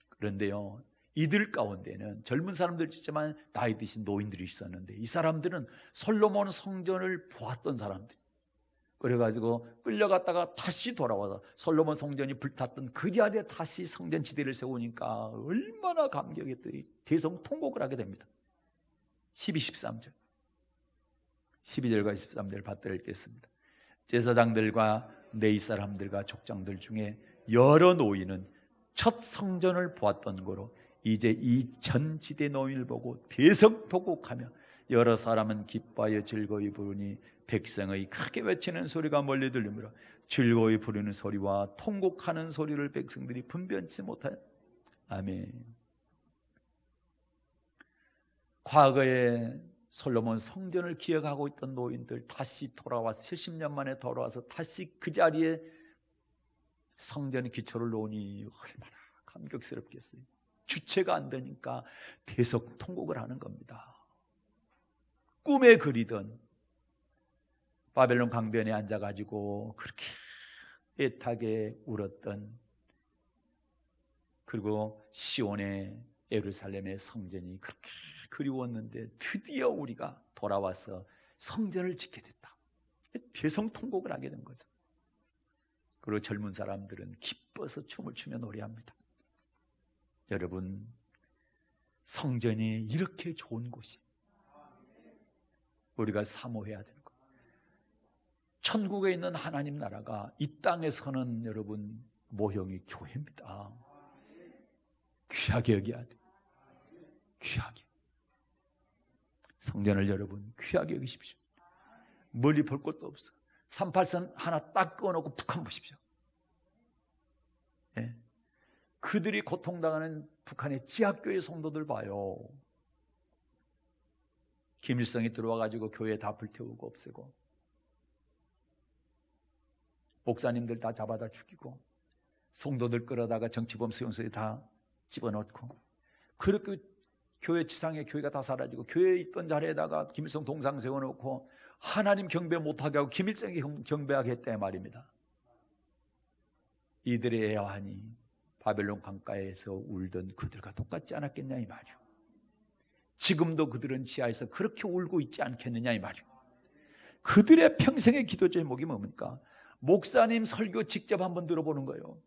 그런데요, 이들 가운데는 젊은 사람들 있지만 나이 드신 노인들이 있었는데 이 사람들은 솔로몬 성전을 보았던 사람들, 그래가지고 끌려갔다가 다시 돌아와서 솔로몬 성전이 불탔던 그 자리에 다시 성전 지대를 세우니까 얼마나 감격했더니 대성통곡을 하게 됩니다. 12, 13절 12절과 13절 받들어 읽겠습니다. 제사장들과 레위 사람들과 족장들 중에 여러 노인은 첫 성전을 보았던 거로 이제 이 전지대 노인을 보고 대성통곡하며 여러 사람은 기뻐하여 즐거이 부르니 백성의 크게 외치는 소리가 멀리 들리므로 즐거이 부르는 소리와 통곡하는 소리를 백성들이 분변치 못하여. 아멘. 과거에 솔로몬 성전을 기억하고 있던 노인들 다시 돌아와서 70년 만에 돌아와서 다시 그 자리에 성전의 기초를 놓으니 얼마나 감격스럽겠어요. 주체가 안 되니까 대성통곡을 하는 겁니다. 꿈에 그리던 바벨론 강변에 앉아가지고 그렇게 애타게 울었던, 그리고 시온의 예루살렘의 성전이 그렇게 그리웠는데 드디어 우리가 돌아와서 성전을 짓게 됐다. 대성통곡을 하게 된 거죠. 그리고 젊은 사람들은 기뻐서 춤을 추며 노래합니다. 여러분, 성전이 이렇게 좋은 곳이 우리가 사모해야 되는 거예요. 천국에 있는 하나님 나라가 이 땅에서는 여러분 모형이 교회입니다. 귀하게 여겨야 돼요. 귀하게. 성전을 여러분 귀하게 여기십시오. 멀리 볼 것도 없어. 38선 하나 딱 꺼놓고 북한 보십시오. 네. 그들이 고통당하는 북한의 지하교회 성도들 봐요. 김일성이 들어와가지고 교회 다 불태우고 없애고, 목사님들 다 잡아다 죽이고, 성도들 끌어다가 정치범 수용소에 다 집어넣고, 그렇게 교회 지상에 교회가 다 사라지고 교회에 있던 자리에다가 김일성 동상 세워놓고 하나님 경배 못하게 하고 김일성이 경배하게 했다 말입니다. 이들의 애환이 바벨론 강가에서 울던 그들과 똑같지 않았겠냐 이 말이요. 지금도 그들은 지하에서 그렇게 울고 있지 않겠느냐 이 말이요. 그들의 평생의 기도 제목이 뭡니까? 목사님 설교 직접 한번 들어보는 거예요.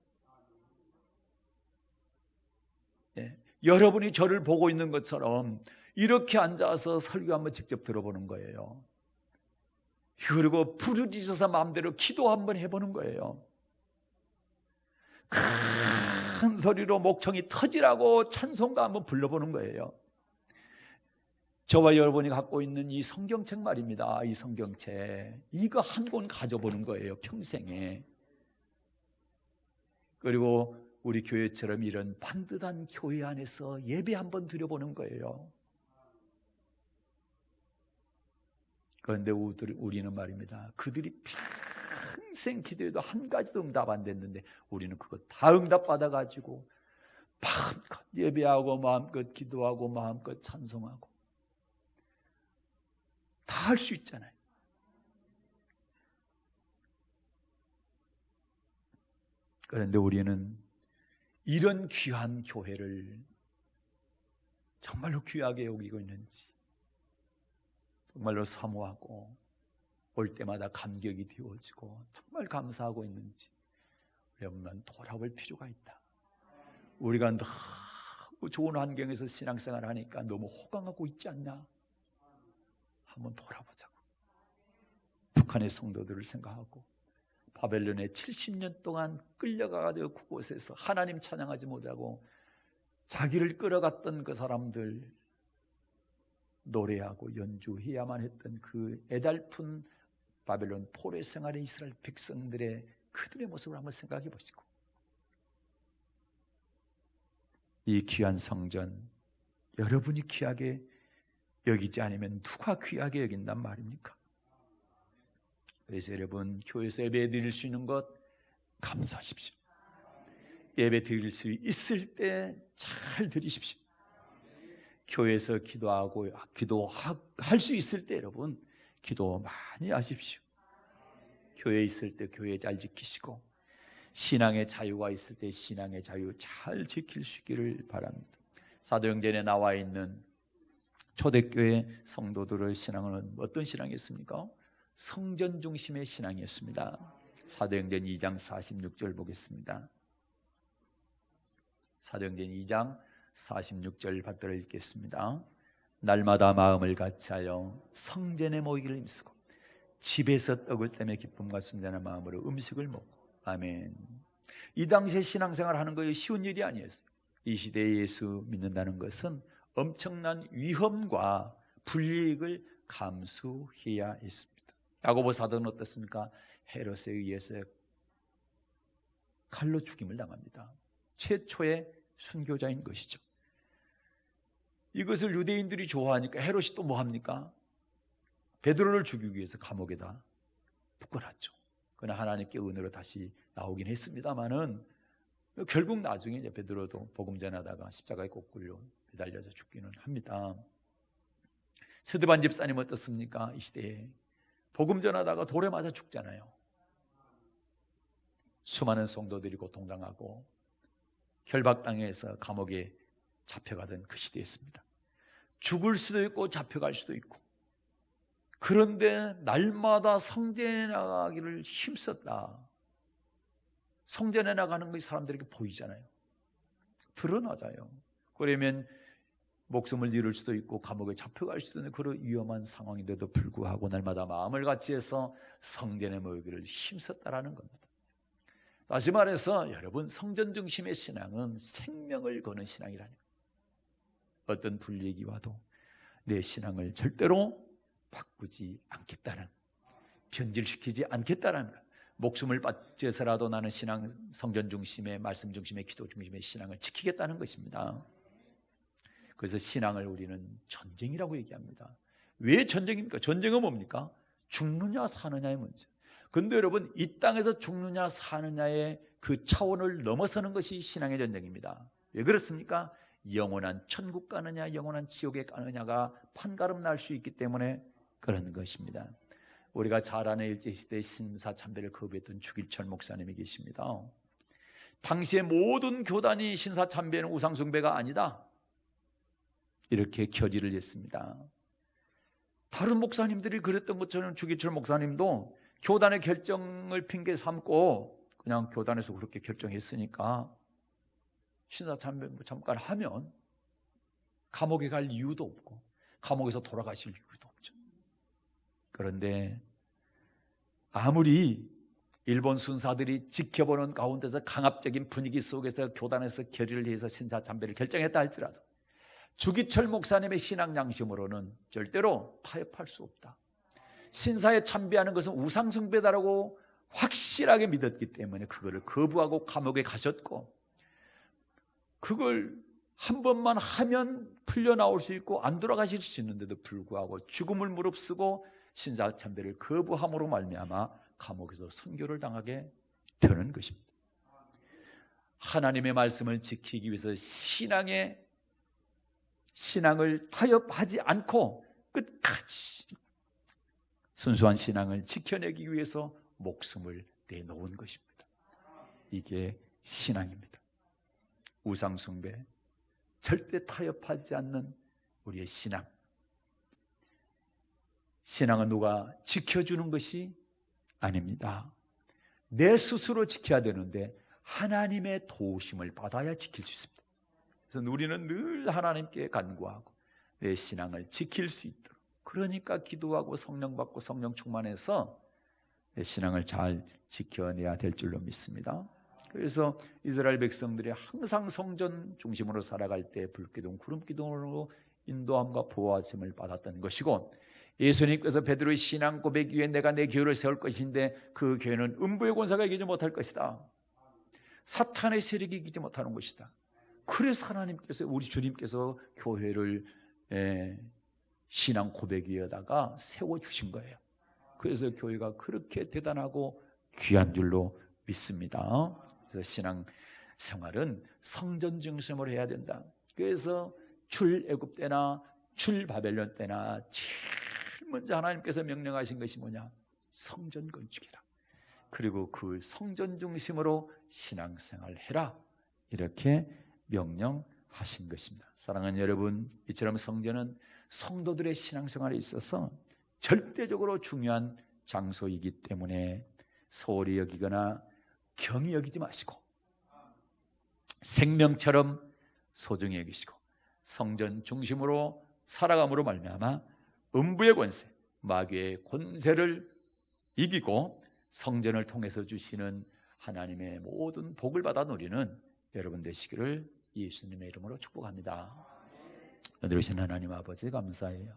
예. 여러분이 저를 보고 있는 것처럼 이렇게 앉아서 설교 한번 직접 들어보는 거예요. 그리고 부르짖어서 마음대로 기도 한번 해보는 거예요. 큰 소리로 목청이 터지라고 찬송가 한번 불러보는 거예요. 저와 여러분이 갖고 있는 이 성경책 말입니다. 이 성경책, 이거 한 권 가져보는 거예요, 평생에. 그리고 우리 교회처럼 이런 반듯한 교회 안에서 예배 한번 드려보는 거예요. 그런데 우리는 말입니다, 그들이 평생 기도해도 한 가지도 응답 안 됐는데 우리는 그거 다 응답받아가지고 마음껏 예배하고 마음껏 기도하고 마음껏 찬송하고 다 할 수 있잖아요. 그런데 우리는 이런 귀한 교회를 정말로 귀하게 여기고 있는지, 정말로 사모하고 올 때마다 감격이 되어지고 정말 감사하고 있는지 여러분 돌아볼 필요가 있다. 우리가 너무 좋은 환경에서 신앙생활 하니까 너무 호강하고 있지 않나? 한번 돌아보자고. 북한의 성도들을 생각하고 바벨론에 70년 동안 끌려가가지고 그곳에서 하나님 찬양하지 못하고 자기를 끌어갔던 그 사람들, 노래하고 연주해야만 했던 그 애달픈 바벨론 포로 생활의 이스라엘 백성들의 그들의 모습을 한번 생각해 보시고, 이 귀한 성전 여러분이 귀하게 여기지 않으면 누가 귀하게 여긴단 말입니까? 그래서 여러분, 교회에서 예배 드릴 수 있는 것 감사하십시오. 예배 드릴 수 있을 때 잘 드리십시오. 교회에서 기도할 수 있을 때 여러분 기도 많이 하십시오. 교회에 있을 때 교회 잘 지키시고, 신앙의 자유가 있을 때 신앙의 자유 잘 지킬 수 있기를 바랍니다. 사도행전에 나와 있는 초대교회 성도들의 신앙은 어떤 신앙이었습니까? 성전 중심의 신앙이었습니다. 사도행전 2장 46절 보겠습니다. 사도행전 2장 46절 받들어 읽겠습니다. 날마다 마음을 같이하여 성전에 모이기를 힘쓰고 집에서 떡을 떼며 기쁨과 순전한 마음으로 음식을 먹고. 아멘. 이 당시에 신앙생활 하는 것이 쉬운 일이 아니었어요. 이 시대에 예수 믿는다는 것은 엄청난 위험과 불이익을 감수해야 했습니다. 야고보 사도는 어떻습니까? 헤롯에 의해서 칼로 죽임을 당합니다. 최초의 순교자인 것이죠. 이것을 유대인들이 좋아하니까 헤롯이 또 뭐합니까? 베드로를 죽이기 위해서 감옥에다 묶어놨죠. 그러나 하나님께 은혜로 다시 나오긴 했습니다만은 결국 나중에 이제 베드로도 복음 전하다가 십자가에 거꾸로 매달려서 죽기는 합니다. 스데반 집사님 어떻습니까? 이 시대에 복음 전하다가 돌에 맞아 죽잖아요. 수많은 성도들이 고통당하고 결박당해서 감옥에 잡혀가던 그 시대였습니다. 죽을 수도 있고 잡혀갈 수도 있고, 그런데 날마다 성전에 나가기를 힘썼다. 성전에 나가는 것이 사람들에게 보이잖아요. 드러나잖아요. 그러면 목숨을 잃을 수도 있고 감옥에 잡혀갈 수도 있는 그런 위험한 상황인데도 불구하고 날마다 마음을 같이해서 성전에 모이기를 힘썼다라는 겁니다. 다시 말해서 여러분, 성전 중심의 신앙은 생명을 거는 신앙이라는 거예요. 어떤 불이익이 와도 내 신앙을 절대로 바꾸지 않겠다는, 변질시키지 않겠다는, 목숨을 바쳐서라도 나는 신앙, 성전 중심의, 말씀 중심의, 기도 중심의 신앙을 지키겠다는 것입니다. 그래서 신앙을 우리는 전쟁이라고 얘기합니다. 왜 전쟁입니까? 전쟁은 뭡니까? 죽느냐 사느냐의 문제. 근데 여러분, 이 땅에서 죽느냐 사느냐의 그 차원을 넘어서는 것이 신앙의 전쟁입니다. 왜 그렇습니까? 영원한 천국 가느냐 영원한 지옥에 가느냐가 판가름 날 수 있기 때문에 그런 것입니다. 우리가 잘 아는 일제시대 신사참배를 거부했던 주길철 목사님이 계십니다. 당시의 모든 교단이 신사참배는 우상숭배가 아니다, 이렇게 결의를 했습니다. 다른 목사님들이 그랬던 것처럼 주길철 목사님도 교단의 결정을 핑계 삼고 그냥 교단에서 그렇게 결정했으니까 신사참배 잠깐 하면 감옥에 갈 이유도 없고 감옥에서 돌아가실 이유도 없죠. 그런데 아무리 일본 순사들이 지켜보는 가운데서 강압적인 분위기 속에서 교단에서 결의를 해서 신사 참배를 결정했다 할지라도 주기철 목사님의 신앙 양심으로는 절대로 타협할 수 없다. 신사에 참배하는 것은 우상숭배다라고 확실하게 믿었기 때문에 그거를 거부하고 감옥에 가셨고, 그걸 한 번만 하면 풀려 나올 수 있고 안 돌아가실 수 있는데도 불구하고 죽음을 무릅쓰고 신사 참배를 거부함으로 말미암아 감옥에서 순교를 당하게 되는 것입니다. 하나님의 말씀을 지키기 위해서 신앙을 타협하지 않고 끝까지 순수한 신앙을 지켜내기 위해서 목숨을 내놓은 것입니다. 이게 신앙입니다. 우상숭배, 절대 타협하지 않는 우리의 신앙. 신앙은 누가 지켜주는 것이 아닙니다. 내 스스로 지켜야 되는데 하나님의 도우심을 받아야 지킬 수 있습니다. 그래서 우리는 늘 하나님께 간구하고 내 신앙을 지킬 수 있도록, 그러니까 기도하고 성령 받고 성령 충만해서 내 신앙을 잘 지켜내야 될 줄로 믿습니다. 그래서 이스라엘 백성들이 항상 성전 중심으로 살아갈 때 불기둥, 구름기둥으로 인도함과 보호하심을 받았던 것이고, 예수님께서 베드로의 신앙 고백 위에 내가 내 교회를 세울 것인데 그 교회는 음부의 권세가 이기지 못할 것이다. 사탄의 세력이 이기지 못하는 것이다. 그래서 하나님께서, 우리 주님께서 교회를 신앙 고백 위에다가 세워주신 거예요. 그래서 교회가 그렇게 대단하고 귀한 줄로 믿습니다. 그래서 신앙 생활은 성전 중심으로 해야 된다. 그래서 출애굽 때나 출바벨론 때나 제일 먼저 하나님께서 명령하신 것이 뭐냐? 성전 건축이라. 그리고 그 성전 중심으로 신앙생활 해라, 이렇게 명령하신 것입니다. 사랑하는 여러분, 이처럼 성전은 성도들의 신앙생활에 있어서 절대적으로 중요한 장소이기 때문에 소홀히 여기거나 경히 여기지 마시고 생명처럼 소중히 여기시고 성전 중심으로 살아감으로 말미암아 음부의 권세, 마귀의 권세를 이기고 성전을 통해서 주시는 하나님의 모든 복을 받아 누리는 여러분 되시기를 예수님의 이름으로 축복합니다. 오늘 오신 하나님 아버지 감사해요.